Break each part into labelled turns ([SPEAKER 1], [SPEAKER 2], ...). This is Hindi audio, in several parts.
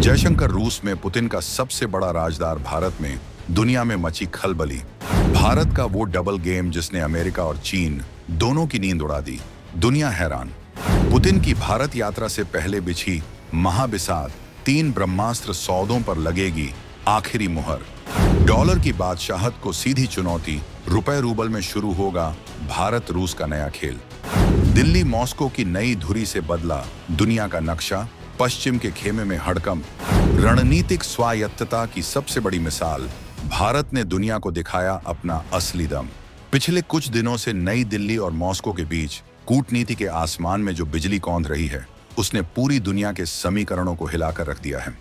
[SPEAKER 1] जयशंकर रूस में पुतिन का सबसे बड़ा राजदार भारत में दुनिया में मची खलबली। भारत का वो डबल गेम जिसने अमेरिका और चीन दोनों की नींद उड़ा दी। दुनिया हैरान। पुतिन की भारत यात्रा से पहले बिछी महाबिसात 3 ब्रह्मास्त्र सौदों पर लगेगी आखिरी मुहर। डॉलर की बादशाहत को सीधी चुनौती, रुपए रूबल में शुरू होगा भारत रूस का नया खेल। दिल्ली मॉस्को की नई धुरी से बदला दुनिया का नक्शा, पश्चिम के खेमे में हड़कंप। रणनीतिक स्वायत्तता की सबसे बड़ी मिसाल, भारत ने दुनिया को दिखाया अपना असली दम। पिछले कुछ दिनों से नई दिल्ली और मॉस्को के बीच कूटनीति के आसमान में जो बिजली कौंध रही है, उसने पूरी दुनिया के समीकरणों को हिलाकर रख दिया है।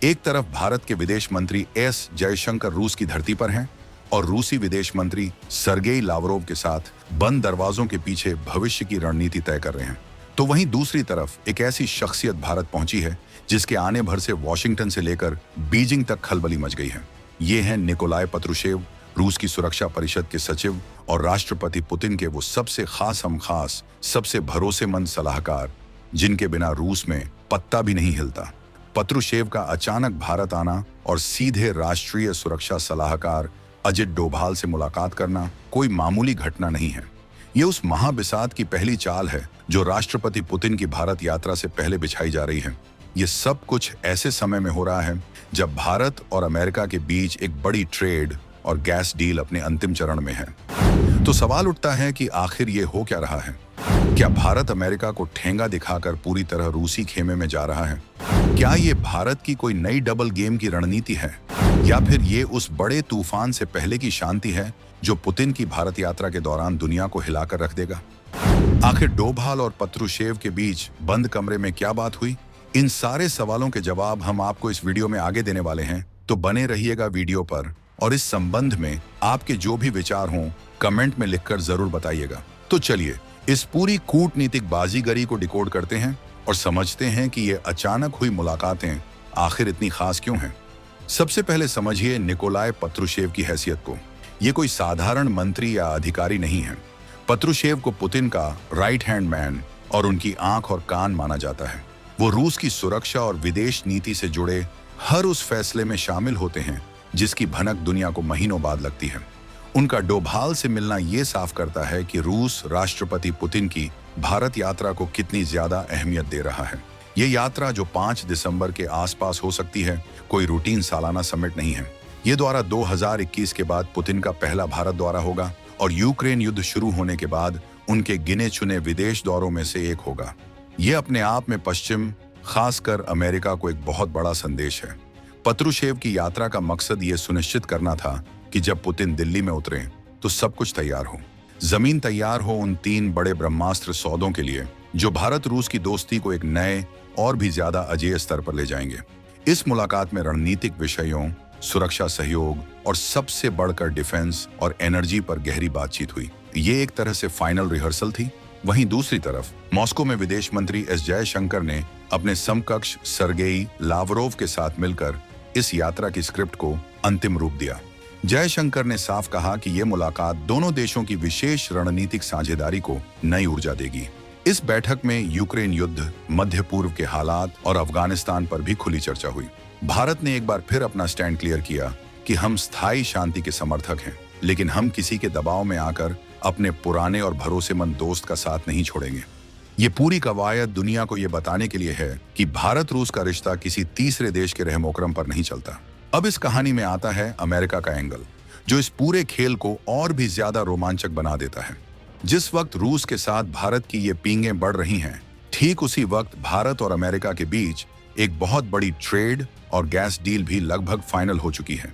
[SPEAKER 1] एक तरफ भारत के विदेश मंत्री एस जयशंकर रूस की धरती पर हैं और रूसी विदेश मंत्री सर्गेई लावरोव के साथ बंद दरवाजों के पीछे भविष्य की रणनीति तय कर रहे हैं। तो वहीं दूसरी तरफ एक ऐसी शख्सियत भारत पहुंची है जिसके आने भर से वॉशिंगटन से लेकर बीजिंग तक खलबली मच गई है। ये हैं निकोलाई पत्रुशेव, रूस की सुरक्षा परिषद के सचिव और राष्ट्रपति पुतिन के वो सबसे खास, सबसे भरोसेमंद सलाहकार जिनके बिना रूस में पत्ता भी नहीं हिलता। पत्रुशेव का अचानक भारत आना और सीधे राष्ट्रीय सुरक्षा सलाहकार अजित डोभाल से मुलाकात करना कोई मामूली घटना नहीं है। ये उस महाबिसात की पहली चाल है जो राष्ट्रपति पुतिन की भारत यात्रा से पहले बिछाई जा रही है। ये सब कुछ ऐसे समय में हो रहा है जब भारत और अमेरिका के बीच एक बड़ी ट्रेड और गैस डील अपने अंतिम चरण में है। तो सवाल उठता है कि आखिर ये हो क्या रहा है? क्या भारत अमेरिका को ठेंगा दिखाकर पूरी तरह रूसी खेमे में जा रहा है? क्या ये भारत की कोई नई डबल गेम की रणनीति है, या फिर ये उस बड़े तूफान से पहले की शांति है जो पुतिन की भारत यात्रा के दौरान दुनिया को हिलाकर रख देगा? आखिर डोभाल और पत्रुशेव के बीच बंद कमरे में क्या बात हुई? इन सारे सवालों के जवाब हम आपको इस वीडियो में आगे देने वाले हैं, तो बने रहिएगा वीडियो पर और इस संबंध में आपके जो भी विचार हों कमेंट में लिखकर जरूर बताइएगा। तो चलिए इस पूरी कूटनीतिक बाजीगरी को डिकोड करते हैं और समझते हैं कि ये अचानक हुई मुलाकातें आखिर इतनी खास क्यों हैं। सबसे पहले समझिए निकोलाई पत्रुशेव की हैसियत को। ये कोई साधारण मंत्री या अधिकारी नहीं है। पत्रुशेव को पुतिन का राइट हैंड मैन और उनकी आंख और कान माना जाता है। वो रूस की सुरक्षा और विदेश नीति से जुड़े हर उस फैसले में शामिल होते हैं जिसकी भनक दुनिया को महीनों बाद लगती है। उनका डोभाल से मिलना ये साफ करता है कि रूस राष्ट्रपति पुतिन की भारत यात्रा को कितनी ज्यादा अहमियत दे रहा है। ये यात्रा जो 5 दिसंबर के आसपास हो सकती है, कोई रूटीन सालाना समिट नहीं है। ये दौरा 2021 के बाद पुतिन का पहला भारत दौरा होगा और यूक्रेन युद्ध शुरू होने के बाद उनके गिने चुने विदेश दौरों में से एक होगा। ये अपने आप में पश्चिम, खासकर अमेरिका को एक बहुत बड़ा संदेश है। पत्रुशेव की यात्रा का मकसद ये सुनिश्चित करना था कि जब पुतिन दिल्ली में उतरे तो सब कुछ तैयार हो, जमीन तैयार हो उन 3 बड़े ब्रह्मास्त्र सौदों के लिए जो भारत रूस की दोस्ती को एक नए और भी ज्यादा अजेय स्तर पर ले जाएंगे। इस मुलाकात में रणनीतिक विषयों, सुरक्षा सहयोग और सबसे बढ़कर डिफेंस और एनर्जी पर गहरी बातचीत हुई। ये एक तरह से फाइनल रिहर्सल थी। वहीं दूसरी तरफ मॉस्को में विदेश मंत्री एस जयशंकर ने अपने समकक्ष सर्गेई लावरोव के साथ मिलकर इस यात्रा की स्क्रिप्ट को अंतिम रूप दिया। जयशंकर ने साफ कहा कि यह मुलाकात दोनों देशों की विशेष रणनीतिक साझेदारी को नई ऊर्जा देगी। इस बैठक में यूक्रेन युद्ध, मध्य पूर्व के हालात और अफगानिस्तान पर भी खुली चर्चा हुई। भारत ने एक बार फिर अपना स्टैंड क्लियर किया कि हम स्थायी शांति के समर्थक हैं, लेकिन हम किसी के दबाव में आकर अपने पुराने और भरोसेमंद दोस्त का साथ नहीं छोड़ेंगे। ये पूरी कवायद दुनिया को ये बताने के लिए है कि भारत रूस का रिश्ता किसी तीसरे देश के रहमोकरम पर नहीं चलता। अब इस कहानी में आता है अमेरिका का एंगल, जो इस पूरे खेल को और भी ज्यादा रोमांचक बना देता है। जिस वक्त रूस के साथ भारत की ये पींगें बढ़ रही हैं, ठीक उसी वक्त भारत और अमेरिका के बीच एक बहुत बड़ी ट्रेड और गैस डील भी लगभग फाइनल हो चुकी है।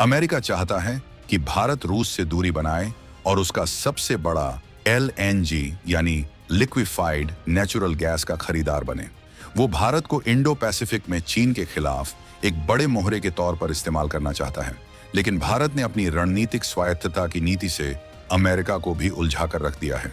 [SPEAKER 1] अमेरिका चाहता है कि भारत रूस से दूरी बनाए और उसका सबसे बड़ा LNG यानी लिक्विफाइड नेचुरल गैस का खरीदार बने। वो भारत को इंडो पैसिफिक में चीन के खिलाफ एक बड़े मोहरे के तौर पर इस्तेमाल करना चाहता है, लेकिन भारत ने अपनी रणनीतिक स्वायत्तता की नीति से अमेरिका को भी उलझा कर रख दिया है।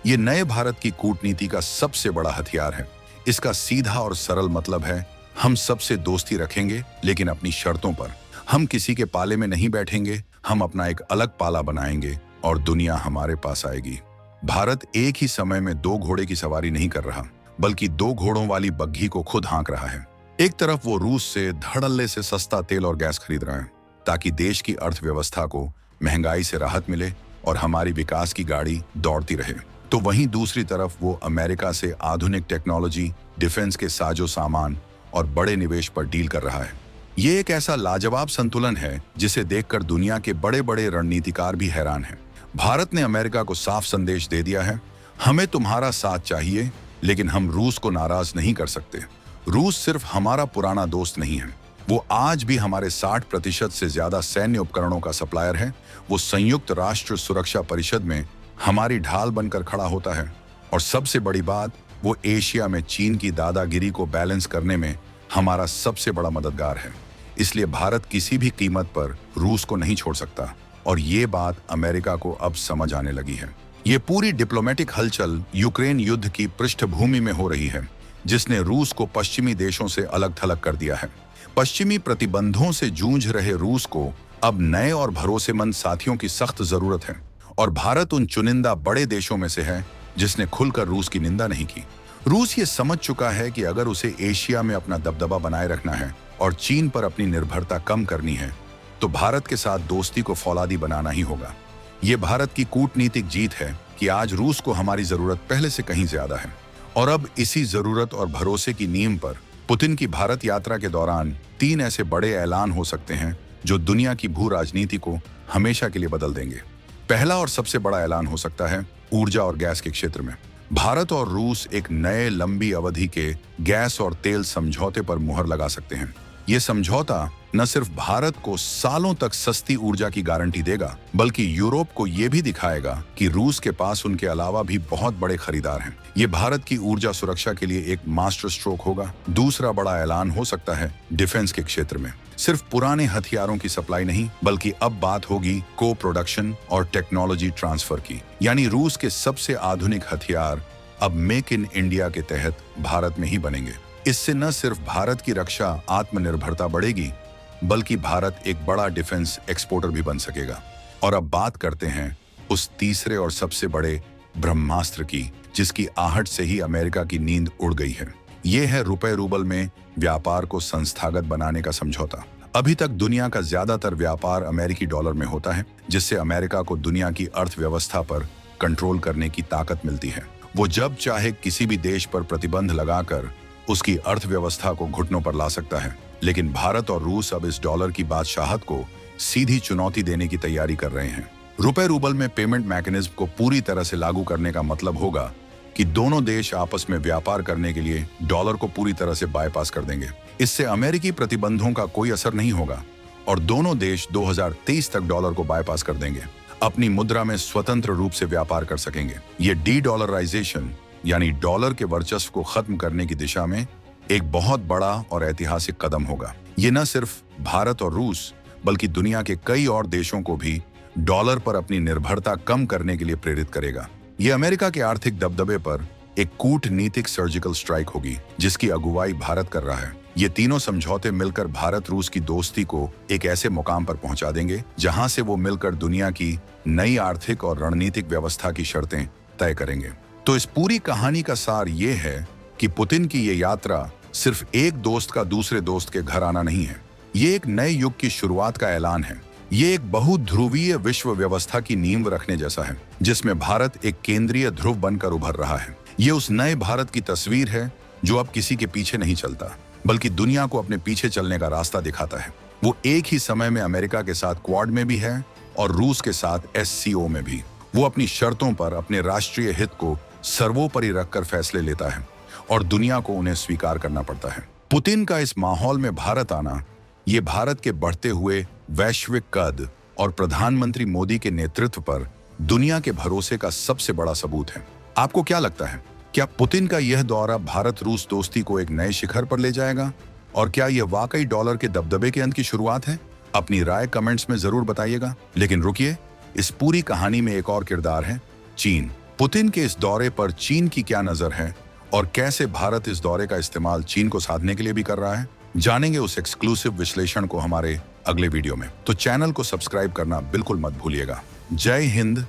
[SPEAKER 1] ये नए भारत की कूटनीति का सबसे बड़ा हथियार है। इसका सीधा और सरल मतलब है, हम सबसे दोस्ती रखेंगे लेकिन अपनी शर्तों पर। हम किसी के पाले में नहीं बैठेंगे, हम अपना एक अलग पाला बनाएंगे और दुनिया हमारे पास आएगी। भारत एक ही समय में 2 घोड़े की सवारी नहीं कर रहा, बल्कि 2 घोड़ों वाली बग्घी को खुद हाँक रहा है। एक तरफ वो रूस से धड़ल्ले से सस्ता तेल और गैस खरीद रहे हैं ताकि देश की अर्थव्यवस्था को महंगाई से राहत मिले और हमारी विकास की गाड़ी दौड़ती रहे। तो वहीं दूसरी तरफ वो अमेरिका से आधुनिक टेक्नोलॉजी, डिफेंस के साजो सामान और बड़े निवेश पर डील कर रहा है। ये एक ऐसा लाजवाब संतुलन है जिसे देखकर दुनिया के बड़े बड़े रणनीतिकार भी हैरान हैं। भारत ने अमेरिका को साफ संदेश दे दिया है, हमें तुम्हारा साथ चाहिए, लेकिन हम रूस को नाराज नहीं कर सकते। रूस सिर्फ हमारा पुराना दोस्त नहीं है, वो आज भी हमारे 60% से ज्यादा सैन्य उपकरणों का सप्लायर है। वो संयुक्त राष्ट्र सुरक्षा परिषद में हमारी ढाल बनकर खड़ा होता है और सबसे बड़ी बात, वो एशिया में चीन की दादागिरी को बैलेंस करने में हमारा सबसे बड़ा मददगार है। इसलिए भारत किसी भी कीमत पर रूस को नहीं छोड़ सकता और ये बात अमेरिका को अब समझ आने लगी है। ये पूरी डिप्लोमेटिक हलचल यूक्रेन युद्ध की पृष्ठभूमि में हो रही है, जिसने रूस को पश्चिमी देशों से अलग थलग कर दिया है। पश्चिमी प्रतिबंधों से जूझ रहे रूस को अब नए और भरोसेमंद साथियों की सख्त जरूरत है और भारत उन चुनिंदा बड़े देशों में से है जिसने खुलकर रूस की निंदा नहीं की। रूस ये समझ चुका है कि अगर उसे एशिया में अपना दबदबा बनाए रखना है और चीन पर अपनी निर्भरता कम करनी है, तो भारत के साथ दोस्ती को फौलादी बनाना ही होगा। ये भारत की कूटनीतिक जीत है कि आज रूस को हमारी जरूरत पहले से कहीं ज्यादा है और अब इसी जरूरत और भरोसे की नींव पर पुतिन की भारत यात्रा के दौरान 3 ऐसे बड़े ऐलान हो सकते हैं जो दुनिया की भू राजनीति को हमेशा के लिए बदल देंगे। पहला और सबसे बड़ा ऐलान हो सकता है ऊर्जा और गैस के क्षेत्र में। भारत और रूस एक नए लंबी अवधि के गैस और तेल समझौते पर मुहर लगा सकते हैं। ये समझौता न सिर्फ भारत को सालों तक सस्ती ऊर्जा की गारंटी देगा, बल्कि यूरोप को ये भी दिखाएगा कि रूस के पास उनके अलावा भी बहुत बड़े खरीदार हैं। ये भारत की ऊर्जा सुरक्षा के लिए एक मास्टर स्ट्रोक होगा। दूसरा बड़ा ऐलान हो सकता है डिफेंस के क्षेत्र में। सिर्फ पुराने हथियारों की सप्लाई नहीं, बल्कि अब बात होगी को प्रोडक्शन और टेक्नोलॉजी ट्रांसफर की। यानी रूस के सबसे आधुनिक हथियार अब मेक इन इंडिया के तहत भारत में ही बनेंगे। इससे न सिर्फ भारत की रक्षा आत्मनिर्भरता बढ़ेगी, बल्कि भारत एक बड़ा डिफेंस एक्सपोर्टर भी बन सकेगा। और अब बात करते हैं उस तीसरे और सबसे बड़े ब्रह्मास्त्र की, जिसकी आहट से ही अमेरिका की नींद उड़ गई है। ये है रुपए रूबल में व्यापार को संस्थागत बनाने का समझौता। अभी तक दुनिया का ज्यादातर व्यापार अमेरिकी डॉलर में होता है, जिससे अमेरिका को दुनिया की अर्थव्यवस्था पर कंट्रोल करने की ताकत मिलती है। वो जब चाहे किसी भी देश पर प्रतिबंध लगाकर उसकी अर्थव्यवस्था को घुटनों पर ला सकता है। लेकिन भारत और रूस अब इस डॉलर की बादशाहत को सीधी चुनौती देने की तैयारी कर रहे हैं। रुपए रूबल में पेमेंट मैकेनिज्म को पूरी तरह से लागू करने का मतलब होगा कि दोनों देश आपस में व्यापार करने के लिए डॉलर को पूरी तरह से बाईपास कर देंगे। इससे अमेरिकी प्रतिबंधों का कोई असर नहीं होगा और दोनों देश 2023 तक डॉलर को बाईपास कर देंगे। अपनी मुद्रा में स्वतंत्र रूप से व्यापार कर सकेंगे। ये डी-डॉलराइजेशन यानी डॉलर के वर्चस्व को खत्म करने की दिशा में एक बहुत बड़ा और ऐतिहासिक कदम होगा। ये न सिर्फ भारत और रूस, बल्कि दुनिया के कई और देशों को भी डॉलर पर अपनी निर्भरता कम करने के लिए प्रेरित करेगा। ये अमेरिका के आर्थिक दबदबे पर एक कूटनीतिक सर्जिकल स्ट्राइक होगी, जिसकी अगुवाई भारत कर रहा है। ये तीनों समझौते मिलकर भारत रूस की दोस्ती को एक ऐसे मुकाम पर पहुंचा देंगे जहां से वो मिलकर दुनिया की नई आर्थिक और रणनीतिक व्यवस्था की शर्तें तय करेंगे। तो इस पूरी कहानी का सार ये है कि पुतिन की ये यात्रा सिर्फ एक दोस्त का दूसरे दोस्त के घर आना नहीं है। ये एक नए युग की शुरुआत का ऐलान है। ये एक बहुध्रुवीय विश्व व्यवस्था की नींव रखने जैसा है, जिसमें भारत एक केंद्रीय ध्रुव बनकर उभर रहा है। ये उस नए भारत की तस्वीर है जो अब किसी के पीछे नहीं चलता, बल्कि दुनिया को अपने पीछे चलने का रास्ता दिखाता है। वो एक ही समय में अमेरिका के साथ क्वाड में भी है और रूस के साथ SCO में भी। वो अपनी शर्तों पर अपने राष्ट्रीय हित को सर्वोपरि रखकर फैसले लेता है और दुनिया को उन्हें स्वीकार करना पड़ता है। पुतिन का इस माहौल में भारत आना, ये भारत के बढ़ते हुए वैश्विक कद और प्रधानमंत्री मोदी के नेतृत्व पर दुनिया के भरोसे का सबसे बड़ा सबूत है। आपको क्या लगता है, क्या पुतिन का यह दौरा भारत रूस दोस्ती को एक नए शिखर पर ले जाएगा? और क्या यह वाकई डॉलर के दबदबे के अंत की शुरुआत है? अपनी राय कमेंट्स में जरूर बताइएगा। लेकिन रुकिए, इस पूरी कहानी में एक और किरदार है, चीन। पुतिन के इस दौरे पर चीन की क्या नजर है और कैसे भारत इस दौरे का इस्तेमाल चीन को साधने के लिए भी कर रहा है, जानेंगे उस एक्सक्लूसिव विश्लेषण को हमारे अगले वीडियो में। तो चैनल को सब्सक्राइब करना बिल्कुल मत भूलिएगा। जय हिंद,